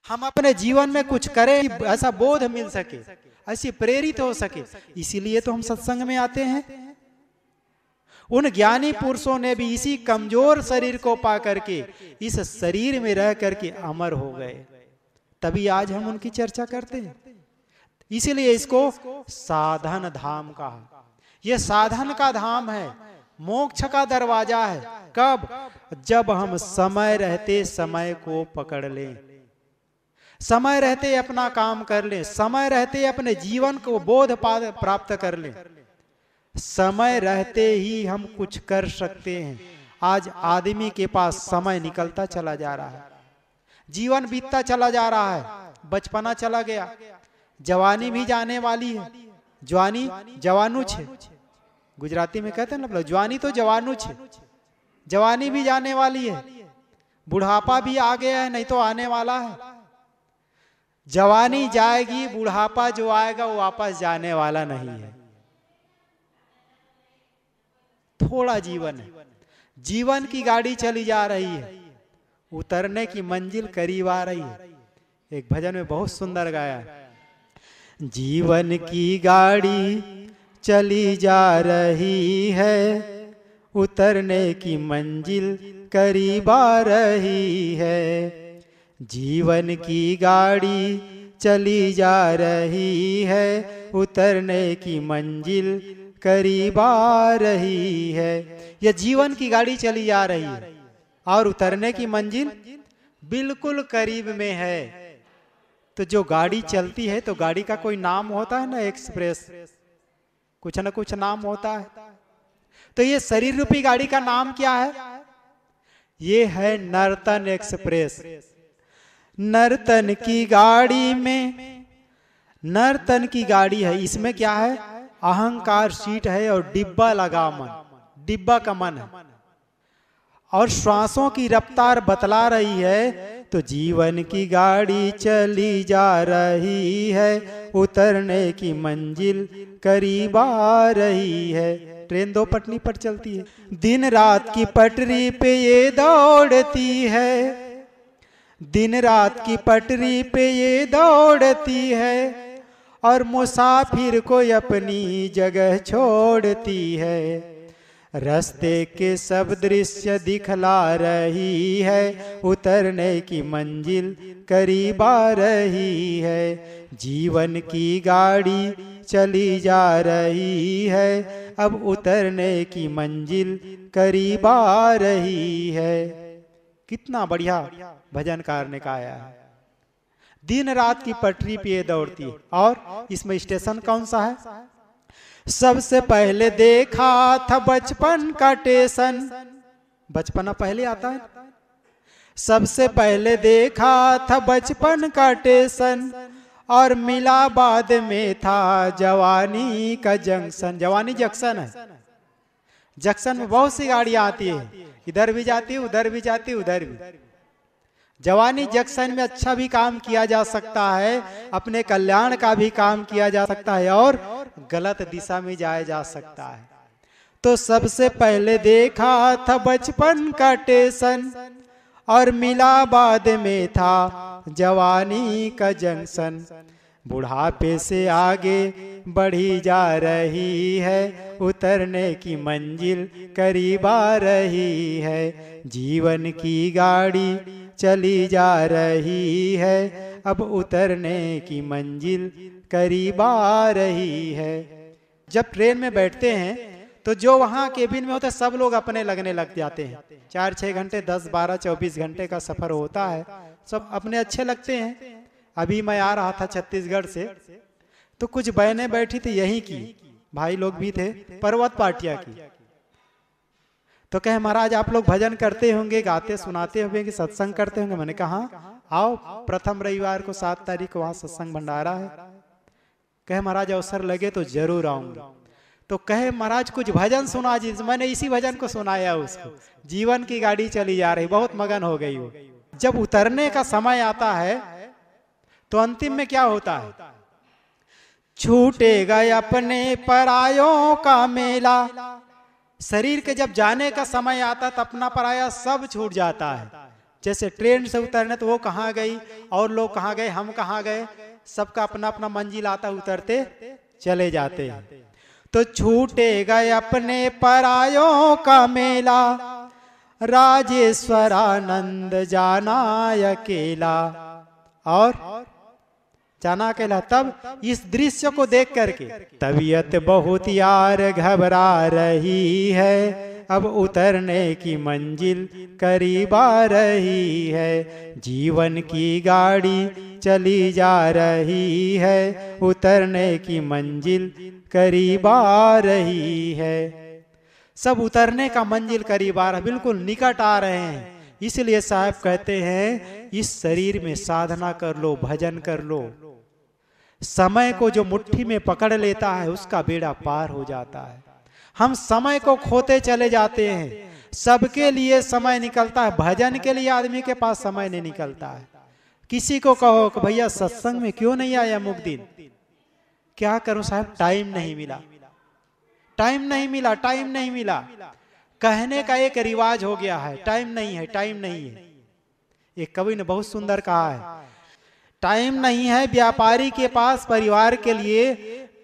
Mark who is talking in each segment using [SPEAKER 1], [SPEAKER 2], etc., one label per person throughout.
[SPEAKER 1] हम अपने जीवन में कुछ करें, ऐसा बोध मिल सके, ऐसी प्रेरित हो सके, इसीलिए तो हम सत्संग में आते हैं। उन ज्ञानी पुरुषों ने भी इसी कमजोर शरीर को पा करके इस शरीर में रह करके अमर हो गए, तभी आज हम उनकी चर्चा करते हैं। इसीलिए इसको साधन धाम कहा। यह साधन का धाम है, मोक्ष का दरवाजा है। कब? जब हम समय रहते समय को पकड़ लें, समय रहते अपना काम कर लें, समय रहते अपने जीवन को बोध प्राप्त कर लें, समय रहते ही हम कुछ कर सकते हैं। आज आदमी के पास समय निकलता चला जा रहा है, जीवन बीतता चला जा रहा है, बचपना चला गया, जवानी भी जाने वाली है। जवानी जवानू छे, गुजराती में कहते हैं ना, जवानी तो जवानू छे, जवानी भी जाने वाली है, बुढ़ापा भी आ गया है, नहीं तो आने वाला है। जवानी जाएगी, बुढ़ापा जो आएगा वो वापस जाने वाला नहीं है। थोड़ा जीवन है, जीवन की गाड़ी चली जा रही है, उतरने की मंजिल करीब आ रही है। एक भजन में बहुत सुंदर गाया है, जीवन की गाड़ी चली जा रही है, उतरने की मंजिल करीब आ रही है। जीवन की गाड़ी चली जा रही है, उतरने की मंजिल करीब आ रही है। यह जीवन की गाड़ी चली जा रही है और उतरने की मंजिल बिल्कुल करीब में है। तो जो गाड़ी चलती है तो गाड़ी का कोई नाम होता है ना, एक्सप्रेस, कुछ ना कुछ नाम होता है। तो ये शरीर रूपी गाड़ी का नाम क्या है? ये है नर्तन एक्सप्रेस। नर्तन की गाड़ी में, नर्तन की गाड़ी है, इसमें क्या है? अहंकार सीट है और डिब्बा लगा मन, डिब्बा का मन है, और श्वासों की रफ्तार बतला रही है। तो जीवन की गाड़ी चली जा रही है, उतरने की मंजिल करीब आ रही है। ट्रेन दो पटरी पर चलती है, दिन रात की पटरी पे ये दौड़ती है, दिन रात की पटरी पे ये दौड़ती है, और मुसाफिर को अपनी जगह छोड़ती है। रास्ते के सब दृश्य दिखला रही है, उतरने की मंजिल करीब आ रही है। जीवन की गाड़ी चली जा रही है, अब उतरने की मंजिल करीब आ रही है। कितना बढ़िया भजनकार ने गाया है। दिन रात की पटरी पे दौड़ती है, और इसमें स्टेशन कौन सा है? सबसे पहले देखा था बचपन का स्टेशन, बचपना पहले आता है। सबसे पहले देखा था बचपन का स्टेशन, और मिला बाद में था जवानी का जंक्शन। जवानी जंक्शन है, जंक्शन में बहुत सी गाड़ियां आती है, इधर भी जाती है, उधर भी जाती है, उधर भी। जवानी जंक्शन में अच्छा भी काम किया जा सकता है, अपने कल्याण का भी काम किया जा सकता है, और गलत दिशा में जाया जा सकता है। तो सबसे पहले देखा था बचपन का स्टेशन, और मिला बाद में था जवानी का जंक्शन। बुढ़ापे से आगे बढ़ी जा रही है, उतरने की मंजिल करीब आ रही है। जीवन की गाड़ी चली जा रही है, अब उतरने की मंजिल करीब आ रही है। जब ट्रेन में बैठते हैं तो जो वहाँ केबिन में होता है सब लोग अपने लगने लग जाते हैं। 4-6 घंटे, 10, 12, 24 घंटे का सफर होता है, सब अपने अच्छे लगते हैं। अभी मैं आ रहा था छत्तीसगढ़ से, तो कुछ बहनें बैठी थी यहीं की, भाई लोग भी थे, पर्वत पाटिया की। तो कहे महाराज आप लोग भजन करते होंगे, गाते सुनाते होंगे, कि सत्संग करते होंगे। मैंने कहा आओ, प्रथम रविवार को 7 तारीख को वहां सत्संग भंडारा है। कहे महाराज अवसर लगे तो जरूर आऊंगा। तो कहे महाराज कुछ भजन सुना जी। मैंने इसी भजन को सुनाया उसको, जीवन की गाड़ी चली जा रही, बहुत मगन हो गई वो। जब उतरने का समय आता है तो अंतिम में क्या होता है? छूटेगा अपने परायों का मेला। शरीर के जब जाने का समय आता तो अपना पराया सब छूट जाता है, जैसे ट्रेन से उतरने तो वो कहाँ गई और लोग कहाँ गए, हम कहाँ गए, सबका अपना अपना मंजिल आता, उतरते चले जाते हैं। तो छूटे गए अपने परायों का मेला, राजेश्वरानंद जाना अकेला। और जाना अकेला। तब इस दृश्य को देख करके तबीयत बहुत यार घबरा रही है, अब उतरने की मंजिल करीब आ रही है। जीवन की गाड़ी चली जा रही है, उतरने की मंजिल करीब आ रही है। सब उतरने का मंजिल करीब आ रहा है, बिल्कुल निकट आ रहे हैं। इसलिए साहब कहते हैं इस शरीर में साधना कर लो, भजन कर लो। समय को जो मुट्ठी में पकड़ लेता है उसका बेड़ा पार हो जाता है। हम समय को खोते चले जाते हैं। सबके लिए समय निकलता है, भजन के लिए आदमी के पास समय नहीं निकलता है। किसी को कहो कि भैया सत्संग में क्यों नहीं आया अमुक दिन, क्या करूं साहब, टाइम नहीं मिला, टाइम नहीं मिला, टाइम नहीं मिला। कहने का एक रिवाज हो गया है, टाइम नहीं है, टाइम नहीं है। एक कवि ने बहुत सुंदर कहा है, टाइम नहीं है व्यापारी के पास परिवार के लिए,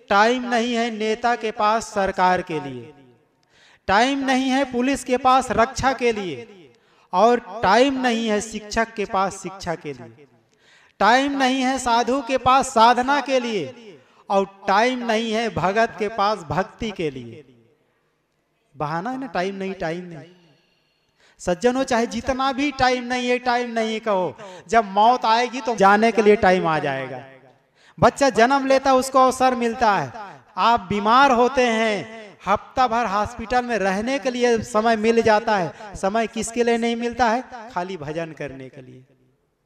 [SPEAKER 1] टाइम नहीं है नेता के पास सरकार के लिए, टाइम नहीं है पुलिस के पास रक्षा के लिए, और टाइम नहीं है शिक्षक के पास शिक्षा के लिए, टाइम नहीं है साधु के पास साधना के लिए, और टाइम नहीं है भगत के पास भक्ति के लिए। बहाना है ना, टाइम नहीं, टाइम नहीं। सज्जनों चाहे जितना भी टाइम नहीं है, टाइम नहीं कहो, जब मौत आएगी तो जाने के लिए टाइम आ जाएगा। बच्चा जन्म लेता उसको अवसर मिलता है, आप बीमार होते हैं हफ्ता भर हॉस्पिटल में रहने के लिए समय मिल जाता है। समय किसके लिए नहीं मिलता है? खाली भजन करने के लिए।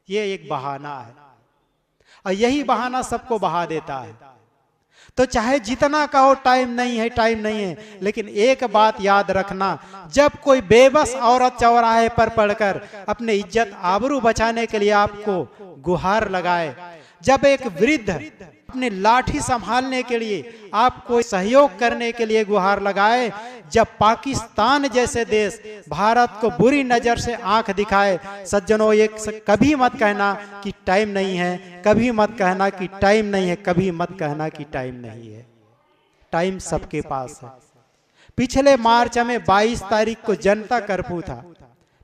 [SPEAKER 1] ये एक बहाना है, और यही बहाना सबको बहा देता है। तो चाहे जितना कहो टाइम नहीं है, टाइम नहीं है, लेकिन एक बात याद रखना, जब कोई बेबस औरत चौराहे पर पड़कर अपने इज्जत आबरू बचाने के लिए आपको गुहार लगाए, जब एक वृद्ध अपनी लाठी संभालने के लिए आपको सहयोग करने के लिए गुहार लगाए, जब पाकिस्तान जैसे देश भारत को बुरी नजर से आंख दिखाए, सज्जनों एक कभी मत कहना कि टाइम नहीं है, कभी मत कहना कि टाइम नहीं है, कभी मत कहना कि टाइम नहीं है। टाइम सबके पास है। पिछले मार्च में 22 तारीख को जनता कर्फ्यू था,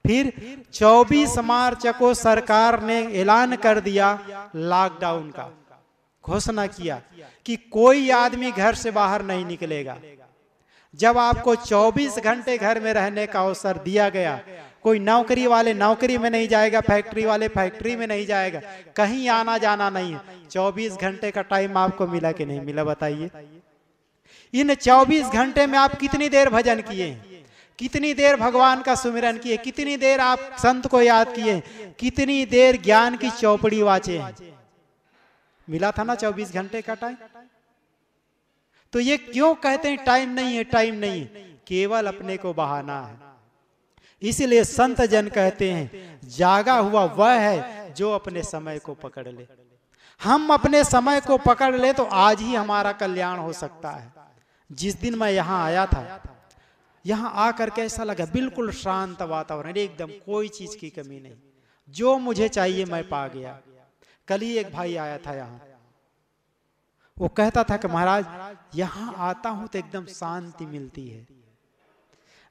[SPEAKER 1] फिर 24 मार्च को सरकार ने ऐलान कर दिया लॉकडाउन का, घोषणा किया कि कोई आदमी घर से बाहर नहीं निकलेगा। जब आपको 24 घंटे घर में रहने का अवसर दिया गया, कोई नौकरी वाले नौकरी में नहीं जाएगा, फैक्ट्री वाले फैक्ट्री में नहीं जाएगा, कहीं आना जाना नहीं है। 24 घंटे का टाइम आपको मिला कि नहीं मिला बताइए? इन 24 घंटे में आप कितनी देर भजन किए, कितनी देर भगवान का सुमिरन किए, कितनी देर आप संत को याद किए, कितनी देर ज्ञान की चौपड़ी वाचे हैं? मिला था ना 24 घंटे का टाइम। तो ये क्यों कहते हैं टाइम नहीं है, टाइम नहीं है? केवल अपने को बहाना है। इसलिए संत जन कहते हैं जागा हुआ वह है जो अपने समय को पकड़ ले। हम अपने समय को पकड़ ले तो आज ही हमारा कल्याण हो सकता है। जिस दिन मैं यहाँ आया था, यहाँ आकर के ऐसा लगा बिल्कुल शांत वातावरण, एकदम कोई चीज की कमी नहीं, जो मुझे चाहिए मैं पा गया। कल ही एक भाई आया था यहाँ, वो कहता था कि महाराज यहाँ आता हूं तो एकदम शांति मिलती है।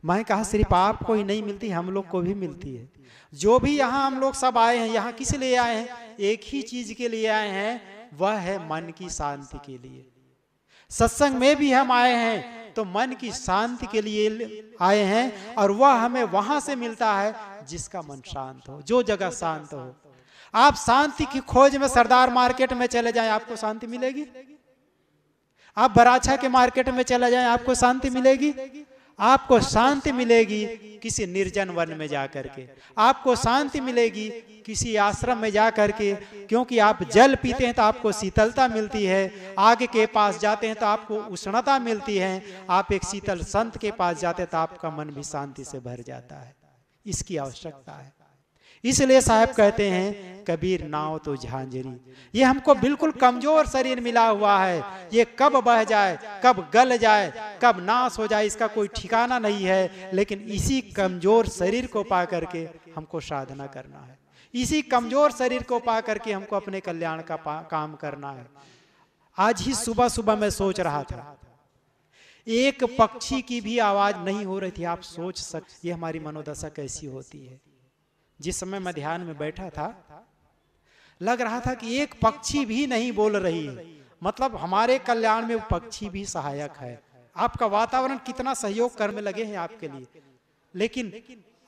[SPEAKER 1] मैं कहा सिर्फ आपको ही नहीं मिलती, हम लोग को भी मिलती है। जो भी यहाँ हम लोग सब आए हैं, यहाँ किस लिए आए हैं? एक ही चीज के लिए आए हैं, वह है मन की शांति के लिए। सत्संग में भी हम आए हैं तो मन की शांति के लिए आए हैं, और वह हमें वहां से मिलता है जिसका मन शांत हो, जो जगह शांत हो। आप शांति की खोज में सरदार मार्केट में चले जाएं, आपको शांति मिलेगी? आप बराछा के मार्केट में चले जाएं, आपको शांति मिलेगी? आपको शांति मिलेगी किसी निर्जन वन में जाकर के, आपको शांति मिलेगी किसी आश्रम में जाकर के, क्योंकि आप जल पीते हैं तो आपको शीतलता मिलती है, आग के पास जाते हैं तो आपको उष्णता मिलती है, आप एक शीतल संत के पास जाते हैं तो आपका मन भी शांति से भर जाता है। इसकी आवश्यकता है। इसलिए साहब कहते हैं कबीर नाव तो झांझरी। ये हमको बिल्कुल कमजोर शरीर मिला हुआ है, ये कब बह जाए, कब गल जाए, कब नाश हो जाए, इसका कोई ठिकाना नहीं है। लेकिन इसी कमजोर शरीर को पा करके हमको साधना करना है, इसी कमजोर शरीर को पा करके हमको अपने कल्याण का काम करना है। आज ही सुबह सुबह मैं सोच रहा था, एक पक्षी की भी आवाज नहीं हो रही थी। आप सोच सकते ये हमारी मनोदशा कैसी होती है। जिस समय मैं ध्यान में बैठा था, लग रहा था कि एक पक्षी भी नहीं बोल रही है। मतलब हमारे कल्याण में वो पक्षी भी सहायक है। आपका वातावरण कितना सहयोग करने लगे हैं आपके लिए, लेकिन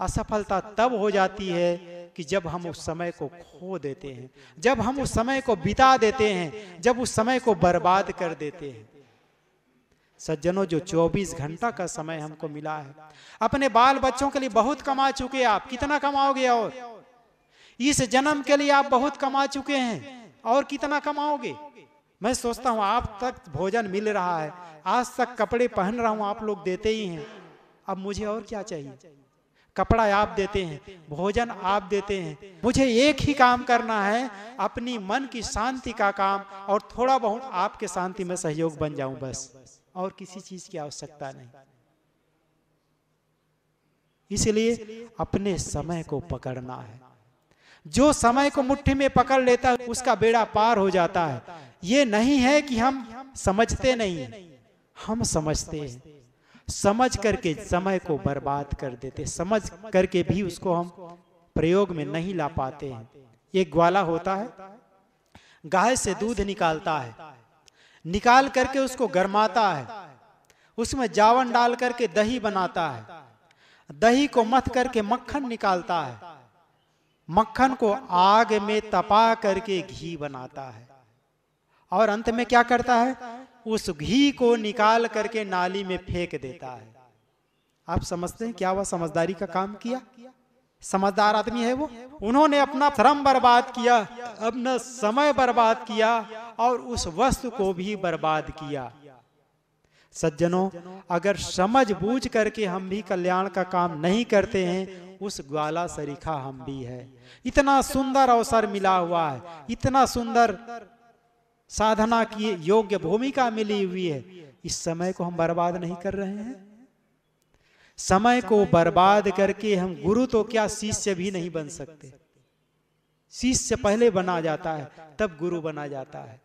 [SPEAKER 1] असफलता तब हो जाती है कि जब हम उस समय को खो देते हैं, जब हम उस समय को बिता देते हैं, जब उस समय को बर्बाद कर देते हैं। सज्जनों, जो 24 घंटा का समय हमको मिला है, अपने बाल बच्चों के लिए बहुत कमा चुके। आप कितना कमाओगे? और इस जन्म के लिए आप बहुत कमा चुके हैं, और कितना कमाओगे? मैं सोचता हूं आप तक भोजन मिल रहा है, आज तक कपड़े पहन रहा हूं, आप लोग देते ही हैं। अब मुझे और क्या चाहिए? कपड़ा आप देते हैं, भोजन आप देते हैं, मुझे एक ही काम करना है, अपनी मन की शांति का काम, और थोड़ा बहुत आपके शांति में सहयोग बन जाऊं, बस, और किसी चीज की आवश्यकता नहीं। इसलिए अपने समय को पकड़ना है। जो समय को मुट्ठी में पकड़ लेता है उसका बेड़ा पार हो जाता है। ये नहीं है कि हम समझते नहीं, हम समझते हैं, समझ करके समय को बर्बाद कर देते, समझ करके भी उसको हम प्रयोग में नहीं ला पाते हैं। एक ग्वाला होता है, गाय से दूध निकालता है, निकाल करके उसको गरमाता है, उसमें जावन डाल करके दही बनाता है, दही को मथ करके मक्खन निकालता है, मक्खन को आग में तपा करके घी बनाता है, और अंत में क्या करता है? उस घी को निकाल करके नाली में फेंक देता है। आप समझते हैं क्या वह समझदारी का काम किया? समझदार आदमी है वो। उन्होंने अपना श्रम बर्बाद किया, अपना समय बर्बाद किया, और उस वस्तु को भी बर्बाद किया। सज्जनों, अगर समझ बूझ करके हम भी कल्याण का काम नहीं करते हैं, उस ग्वाला सरीखा हम भी है। इतना सुंदर अवसर मिला हुआ है, इतना सुंदर साधना की योग्य भूमिका मिली हुई है, इस समय को हम बर्बाद नहीं कर रहे हैं। समय को बर्बाद करके हम गुरु तो क्या, शिष्य भी नहीं बन सकते। शिष्य पहले बना जाता है, तब गुरु बना जाता है।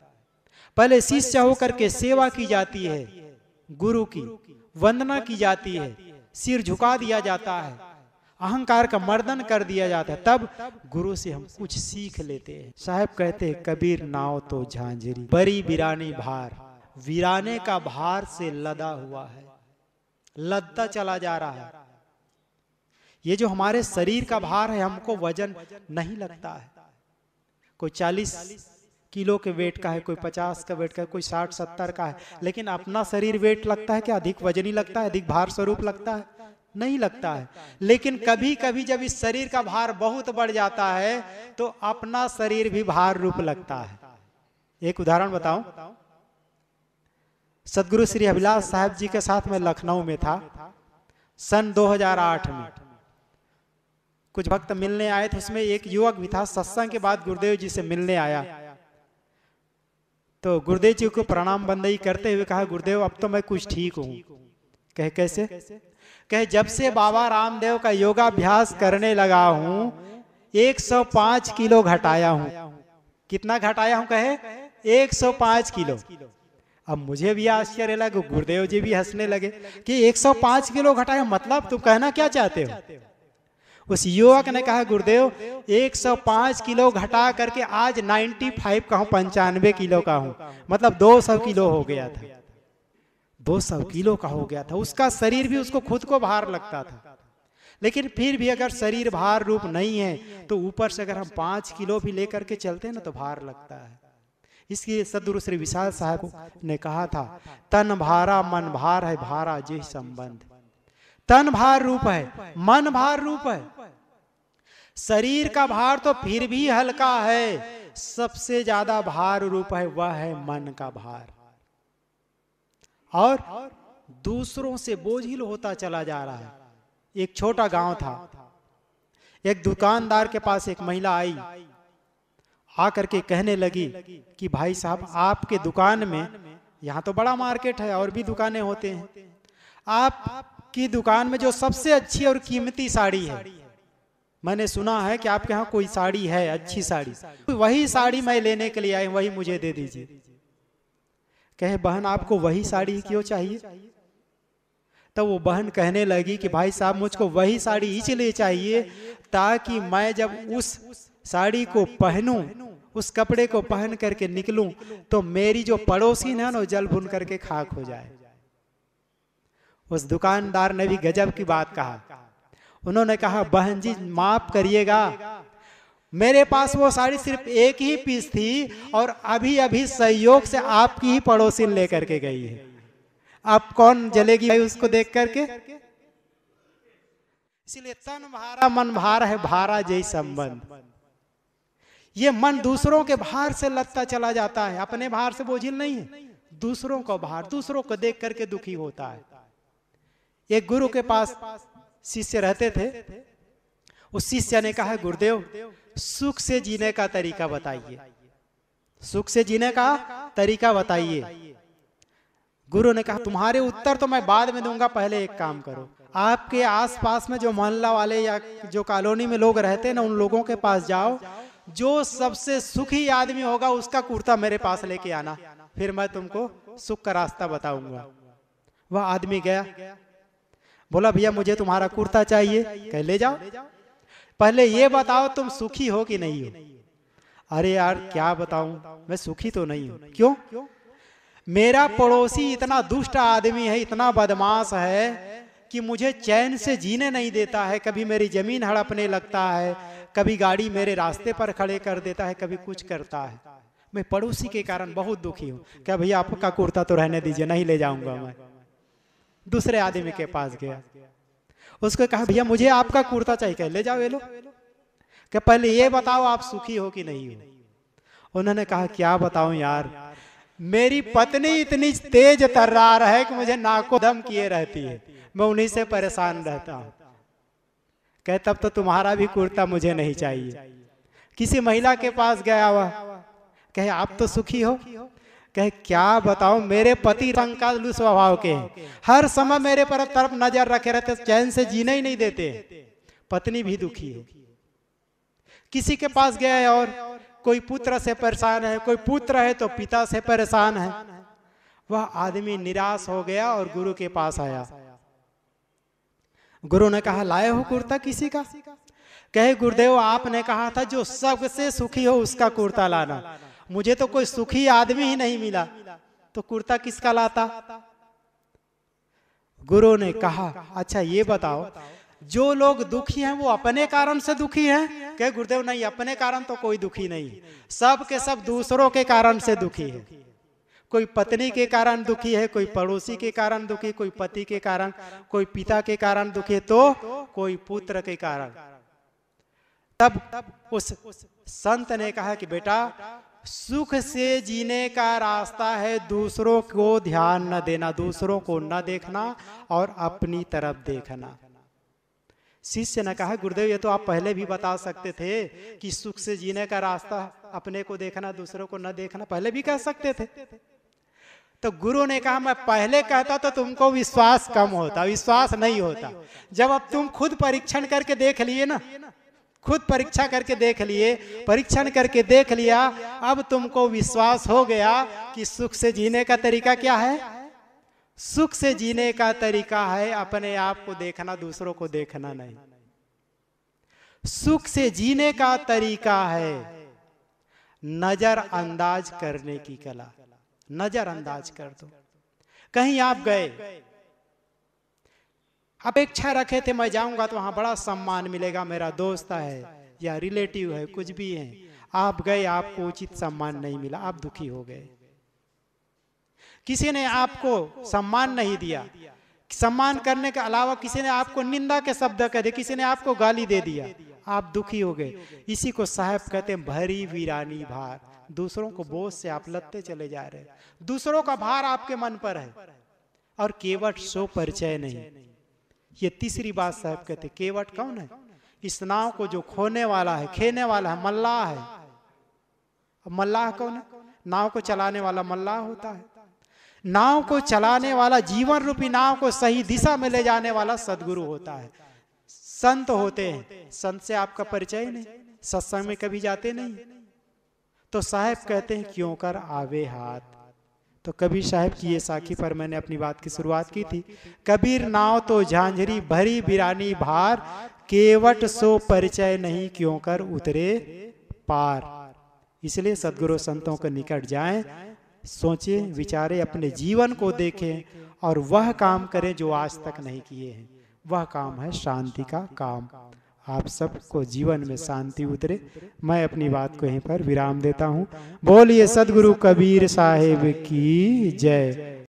[SPEAKER 1] पहले शिष्य होकर के सेवा की जाती है, गुरु की वंदना की जाती है, सिर झुका दिया जाता है, अहंकार का मर्दन कर दिया जाता है, तब गुरु से हम कुछ सीख लेते हैं। साहब कहते हैं कबीर नाव तो झांझरी, बड़ी वीरानी भार, वीराने का भार से लदा हुआ है, लदता चला जा रहा है। ये जो हमारे शरीर का भार है, हमको वजन नहीं लगता है। कोई 40 किलो के वेट का है, कोई 50 का वेट का है, कोई 60-70 का है, लेकिन अपना शरीर वेट लगता है क्या? अधिक वजनी लगता है, अधिक भार स्वरूप लगता है? नहीं लगता है। लेकिन कभी कभी जब इस शरीर का भार बहुत बढ़ जाता है, तो अपना शरीर भी भार रूप लगता है। एक उदाहरण बताऊं, सदगुरु श्री अभिलाष साहब जी के साथ मैं लखनऊ में था सन 2008 में। कुछ भक्त मिलने आए थे, उसमें एक युवक भी था। सत्संग के बाद गुरुदेव जी से मिलने आया, तो गुरुदेव जी को प्रणाम बंदई करते हुए कहा, गुरुदेव अब तो मैं कुछ ठीक हूं। कहे कैसे? कहे जब से बाबा रामदेव का योगाभ्यास करने लगा हूं, 105 किलो घटाया हूं। कितना घटाया हूं? कहे 105 किलो। अब मुझे भी आश्चर्य लगा, गुरुदेव जी भी हंसने लगे कि 105 किलो घटाया, मतलब तुम कहना क्या चाहते हो? उस युवक ने कहा, गुरुदेव 105 किलो घटा करके आज 95 का हूं, 95 किलो का हूं, मतलब 200 किलो हो गया था, 200 किलो का हो गया था। उसका शरीर भी उसको खुद को भार लगता था। लेकिन फिर भी अगर शरीर भार रूप नहीं है, तो ऊपर से अगर हम 5 किलो भी लेकर के चलते हैं ना, तो भार लगता है। इसलिए सदगुरु श्री विशाल साहब ने कहा था, तन भारा मन भार है, भारा जे संबंध। तन भार रूप है, मन भार रूप है। शरीर का भार तो फिर भी हल्का है, सबसे ज्यादा भार रूप है वह है मन का भार, और दूसरों से बोझिल होता चला जा रहा है। एक छोटा गांव था, एक दुकानदार के पास एक महिला आई, आकर के कहने लगी कि भाई साहब आपके दुकान में, यहाँ तो बड़ा मार्केट है और भी दुकानें होते हैं, आपकी दुकान में जो सबसे अच्छी और कीमती साड़ी है, मैंने सुना है कि आपके यहाँ कोई साड़ी है अच्छी साड़ी, वही साड़ी मैं लेने के लिए आई, वही मुझे दे दीजिए। कहे बहन आपको वही साड़ी क्यों चाहिए? तो वो बहन कहने लगी कि भाई साहब मुझको वही साड़ी इसलिए चाहिए ताकि मैं जब उस साड़ी को पहनूं, उस कपड़े को पहन करके निकलूं, तो मेरी जो पड़ोसी है ना जल भुन करके खाक हो जाए। उस दुकानदार ने भी गजब की बात कहा। उन्होंने कहा बहन जी माफ करिएगा, मेरे पास वो साड़ी सिर्फ एक ही पीस थी और अभी अभी सहयोग से आपकी ही पड़ोसी लेकर के गई है। अब कौन जलेगी भाई उसको देख करके? इसलिए तन भारा मन भार है, भारा जय संबंध। ये मन दूसरों के भार से लदता चला जाता है, अपने भार से बोझिल नहीं है, दूसरों को भार, दूसरों को देख करके दुखी होता है। एक गुरु के पास शिष्य रहते थे। उस शिष्य ने कहा गुरुदेव सुख से जीने का तरीका बताइए, सुख से जीने का तरीका बताइए। गुरु ने कहा तुम्हारे उत्तर तो मैं बाद में दूंगा, पहले एक काम करो, आपके आसपास में जो मोहल्ला वाले या जो कॉलोनी में लोग रहते हैं ना, उन लोगों के पास जाओ, जो सबसे सुखी आदमी होगा उसका कुर्ता मेरे पास लेके आना, फिर मैं तुमको सुख का रास्ता बताऊंगा। वह आदमी गया, बोला भैया मुझे तुम्हारा कुर्ता चाहिए। कह ले जाओ, पहले ये बताओ तुम सुखी हो कि नहीं हो। अरे यार क्या बताऊं, मैं सुखी तो नहीं हूं। क्यों? मेरा पड़ोसी इतना दुष्ट आदमी है, इतना बदमाश है कि मुझे चैन से जीने नहीं देता है। कभी मेरी जमीन हड़पने लगता है, कभी गाड़ी मेरे रास्ते पर खड़े कर देता है, कभी कुछ करता है। मैं पड़ोसी के कारण बहुत दुखी हूँ। क्या भैया आपका कुर्ता तो रहने दीजिए, नहीं ले जाऊंगा मैं। दूसरे आदमी के पास गया, उसको कहा भैया मुझे आपका कुर्ता चाहिए। कह ले जाओ, ये लो। क्या पहले ये बताओ आप सुखी हो कि नहीं हो। उन्होंने कहा क्या बताऊं यार, मेरी पत्नी इतनी तेज तर्रार है कि मुझे नाको दम किए रहती है, मैं उन्हीं से परेशान रहता हूं। कहे तब तो तुम्हारा भी कुर्ता मुझे नहीं चाहिए। किसी महिला के पास गया हुआ, कहे आप तो सुखी हो। कहे क्या बताऊं, मेरे पति कंकालू स्वभाव के हैं, हर समय मेरे पर तरफ नजर रखे रहते, चैन से जीने ही नहीं देते। पत्नी भी दुखी है। किसी के पास गया है और कोई पुत्र से परेशान है, कोई पुत्र है तो पिता से परेशान है। वह आदमी निराश हो गया और गुरु के पास आया। गुरु ने कहा लाए हो कुर्ता किसी का? कहे गुरुदेव आपने कहा था जो सबसे सुखी हो उसका कुर्ता लाना, मुझे तो कोई सुखी आदमी ही नहीं मिला, तो कुर्ता किसका लाता? गुरु ने कहा अच्छा ये बताओ, जो लोग दुखी हैं वो अपने कारण से दुखी हैं? कहे गुरुदेव नहीं, अपने कारण तो कोई दुखी नहीं, सब के सब दूसरों के कारण से दुखी है। कोई पत्नी के कारण दुखी है, कोई पड़ोसी के कारण दुखी, कोई पति के कारण, कोई पिता के कारण दुखी, तो कोई पुत्र के कारण। तब उस संत ने कहा कि बेटा सुख से जीने का रास्ता है दूसरों को ध्यान न देना, दूसरों को न देखना और अपनी तरफ देखना। शिष्य ने कहा गुरुदेव ये तो आप पहले भी बता सकते थे कि सुख से जीने का रास्ता अपने को देखना, दूसरों को न देखना, पहले भी कह सकते थे। तो गुरु ने कहा मैं पहले कहता तो तुमको विश्वास कम होता, विश्वास नहीं होता। जब अब तुम खुद परीक्षण करके देख लिए ना, खुद परीक्षा करके देख लिए, परीक्षण करके देख लिया, अब तुमको विश्वास हो गया कि सुख से जीने का तरीका क्या है। सुख से जीने का तरीका है अपने आप को देखना, दूसरों को देखना नहीं। सुख से जीने का तरीका है नजरअंदाज करने की कला। नजरअंदाज कर दो। कहीं आप गए, अपेक्षा रखे थे मैं जाऊंगा तो वहां बड़ा सम्मान मिलेगा, मेरा दोस्त है या रिलेटिव है, कुछ भी है, आप गए आपको उचित सम्मान नहीं मिला, आप दुखी हो गए। किसी ने आपको सम्मान नहीं दिया, सम्मान करने के अलावा किसी ने आपको निंदा के शब्द कह दिए, किसी ने आपको गाली दे दिया, आप दुखी हो गए। इसी को साहब कहते हैं भरी वीरानी भार। दूसरों को बोझ से आप लदते चले जा रहे, दूसरों का भार आपके मन पर है और केवट सो परिचय नहीं। ये तीसरी बात साहब कहते, केवट कौन है? इस नाव को जो खोने वाला है, खेने वाला है, मल्लाह है। अब मल्लाह कौन है? नाव को चलाने वाला मल्लाह होता है। नाव को चलाने वाला, जीवन रूपी नाव को सही दिशा में ले जाने वाला सदगुरु होता है, संत होते हैं। संत से आपका परिचय नहीं, सत्संग में कभी जाते नहीं, तो साहब कहते हैं क्यों कर आवे हाथ। तो कबीर साहब की ये साखी पर मैंने अपनी बात की शुरुआत की थी। कबीर नाव तो झांझरी भरी बिरानी भार, केवट सो परिचय नहीं क्यों कर उतरे पार। इसलिए सदगुरु संतों के निकट जाएं, सोचें, विचारें, अपने जीवन को देखें और वह काम करें जो आज तक नहीं किए हैं। वह काम है शांति का काम। आप सबको जीवन में शांति उतरे। मैं अपनी बात को यहीं पर विराम देता हूँ। बोलिए सदगुरु कबीर साहिब की जय।